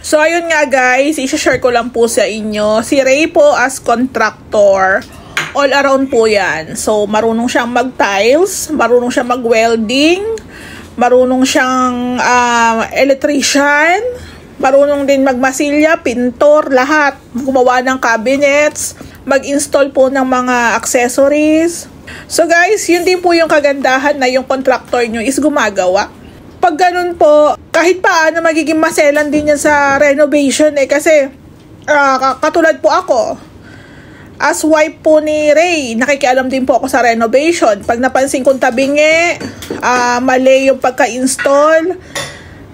So, ayun nga guys, i-share ko lang po sa inyo. Si Ray po as contractor, all around po yan. So, marunong siyang mag-tiles, marunong siyang mag-welding, marunong siyang electrician, marunong din magmasilya, pintor, lahat. Gumawa ng cabinets, mag-install po ng mga accessories. So guys, yun din po yung kagandahan na yung contractor nyo is gumagawa. Pag ganun po, kahit paano magiging maselan din yan sa renovation kasi katulad po ako, as wife po ni Ray, nakikialam din po ako sa renovation. Pag napansin kong tabingi, mali yung pagka-install,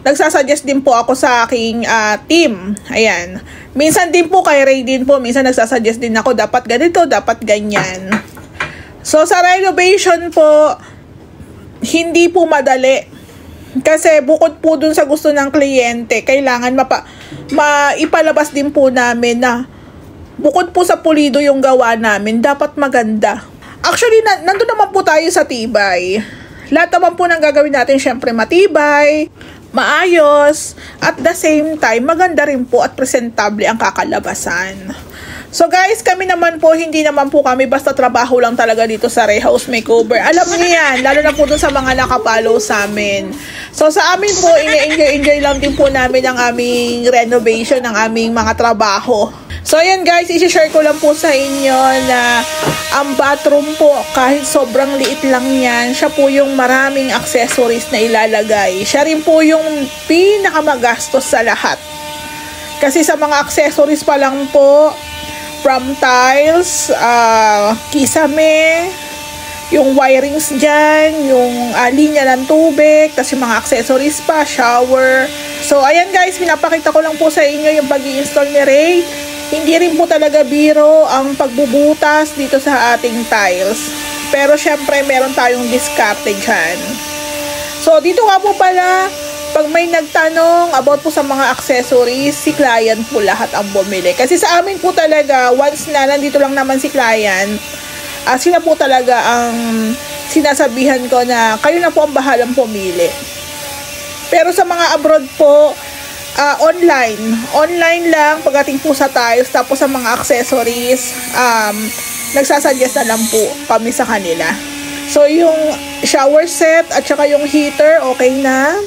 nagsasuggest din po ako sa aking team. Ayan. Minsan din po kay Ray din po, minsan nagsasuggest din ako, dapat ganito, dapat ganyan. So sa renovation po, hindi po madali. Kasi bukod po dun sa gusto ng kliyente, kailangan maipalabas din po namin na bukod po sa pulido yung gawa namin, dapat maganda. Actually, nandun naman po tayo sa tibay. Lahat naman po ng gagawin natin, syempre matibay, maayos, at the same time, maganda rin po at presentable ang kakalabasan. So guys, kami naman po, hindi naman po kami basta trabaho lang talaga dito sa Ray House Makeover. Alam niyo yan, lalo na po dun sa mga nakapollow sa amin. So sa amin po, enjoy lang din po namin ang aming renovation, ang aming mga trabaho. So ayan guys, i-share ko lang po sa inyo na ang bathroom po, kahit sobrang liit lang yan, siya po yung maraming accessories na ilalagay. Siya rin po yung pinakamagastos sa lahat. Kasi sa mga accessories pa lang po, from tiles, kisame, yung wirings dyan, yung linya ng tubig, tapos yung mga accessories pa, shower. So, ayan guys, pinapakita ko lang po sa inyo yung pag-i-install ni Ray. Hindi rin po talaga biro ang pagbubutas dito sa ating tiles. Pero syempre, meron tayong diskarte dyan. So, dito nga po pala, pag may nagtanong about po sa mga accessories, si client po lahat ang bumili. Kasi sa amin po talaga, once na nandito lang naman si client, sila po talaga ang sinasabihan ko na kayo na po ang bahalang pumili. Pero sa mga abroad po, online lang pagdating po sa tiles, tapos sa mga accessories, nagsasuggest na lang po kami sa kanila. So yung shower set at saka yung heater, okay na.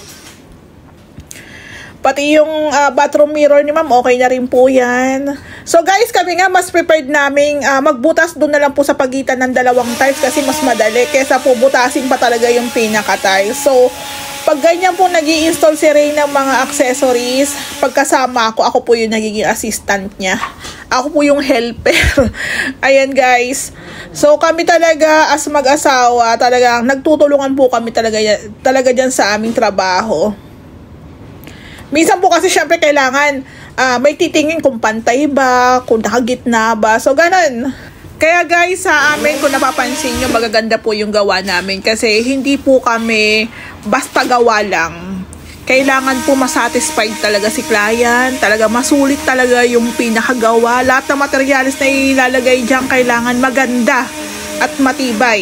Pati yung bathroom mirror ni ma'am, okay na rin po yan. So guys, kami nga mas prepared naming magbutas doon na lang po sa pagitan ng dalawang tiles kasi mas madali kesa po butasin pa talaga yung pinaka-tiles. So, pag ganyan po nag-i-install si Ray ng mga accessories, pagkasama ako po yung nagiging assistant niya. Ako po yung helper. Ayan guys. So kami talaga as mag-asawa, talagang nagtutulungan po kami talaga dyan sa aming trabaho. Minsan po kasi syempre kailangan may titingin kung pantay ba, kung nakagitna ba. So, ganun. Kaya guys, sa amin, kung napapansin nyo, magaganda po yung gawa namin. Kasi hindi po kami basta gawa lang. Kailangan po masatisfied talaga si client. Talaga masulit talaga yung pinakagawa. Lahat ng materialis na ilalagay dyan, kailangan maganda at matibay.